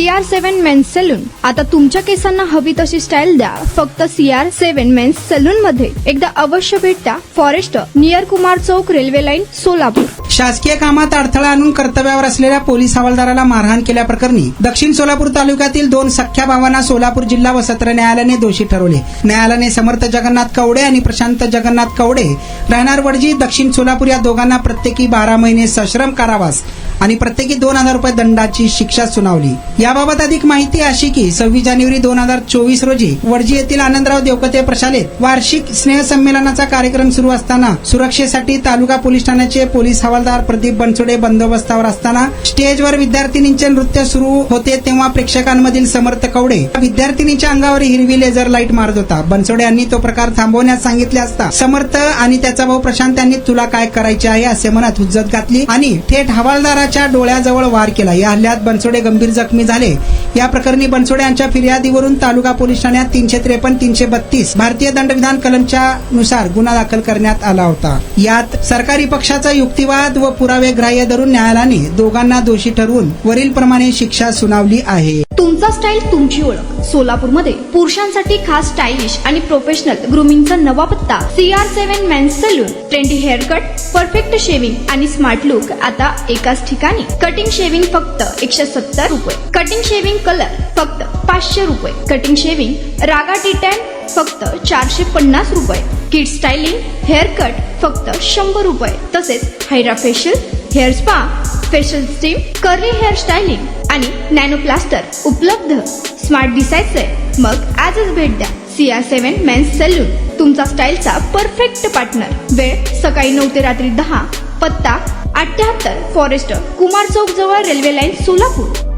CR7 men's salon. आता तुमच्या केसांना हवी तशी स्टाईल द्या फक्त CR7 मेन्स सलून मध्ये. एकदा अवश्य भेट द्या. फॉरेस्ट नियर कुमार चौक, रेल्वे लाईन, सोलापूर. शासकीय कामात अडथळा आणून कर्तव्यावर असलेल्या पोलीस हवालदाराला मारहाण केल्याप्रकरणी दक्षिण सोलापूर तालुक्यातील 2 सख्ख्या भावांना सोलापूर जिल्हा व सत्र न्यायालयाने दोषी ठरवले. न्यायालयाने समर्थ जगन्नाथ कवडे आणि प्रशांत जगन्नाथ कवडे राहणार वडजी, दक्षिण सोलापूर या दोघांना प्रत्येकी 12 महिने सश्रम कारावास आणि प्रत्येकी 2000 रुपये दंडाची शिक्षा सुनावली. याबाबत अधिक माहिती अशी की 26 जानेवारी 2024 रोजी वडजी येथील आनंदराव देवकते प्रशालेत वार्षिक स्नेहसंमेलनाचा कार्यक्रम सुरू असताना सुरक्षेसाठी तालुका पोलीस ठाण्याचे पोलीस हवालदार प्रदीप बनसोडे बंदोबस्तावर असताना स्टेजवर विद्यार्थिनींचे नृत्य सुरू होते तेव्हा प्रेक्षकांमधील समर्थ कवडे विद्यार्थिनीच्या अंगावर हिरवी लेझर लाईट मारत होता. बनसोडे यांनी तो प्रकार थांबवण्यास सांगितले असता समर्थ आणि त्याचा भाऊ प्रशांत यांनी तुला काय करायचे आहे असे म्हणत हुज्जत घातली आणि थेट हवालदाराच्या डोळ्याजवळ वार केला. या हल्ल्यात बनसोडे गंभीर जखमी झाले. या प्रकरणी बनसोडे यांच्या फिर्यादीवरून तालुका पोलीस ठाण्यात 353, 332 भारतीय दंडविधान कलमच्या नुसार गुन्हा दाखल करण्यात आला होता. यात सरकारी पक्षाचा युक्तिवाद व पुरावे ग्राह्य धरून न्यायालयाने दोघांना दोषी ठरवून वरील प्रमाणे शिक्षा सुनावली आहे. तुमचा स्टाईल तुमची ओळख. सोलापूरमध्ये पुरुषांसाठी खास स्टायलिश आणि प्रोफेशनल ग्रूमिंगचा नवा पत्ता CR7 men's salon. Trendy hair cut, perfect shaving आणि स्मार्ट लुक आता एकाच ठिकाणी. कटिंग शेविंग फक्त 170 रुपये. कटिंग शेविंग कलर फक्त 500 रुपये. कटिंग शेविंग रागा टी10 फक्त 450 रुपये. किड स्टायलिंग हेअर कट फक्त 100 रुपये. तसेच hydra facial, hair spa, facial steam, curly hair styling आणि नॅनो प्लास्टर उपलब्ध. स्मार्ट दिसायचंय मग आजच भेट द्या CR7 मेन्स सलून, तुमचा स्टाईलचा परफेक्ट पार्टनर. वेळ सकाळी 9 ते रात्री 10. पत्ता 78 फॉरेस्ट कुमार चौक जवळ, रेल्वे लाईन, सोलापूर.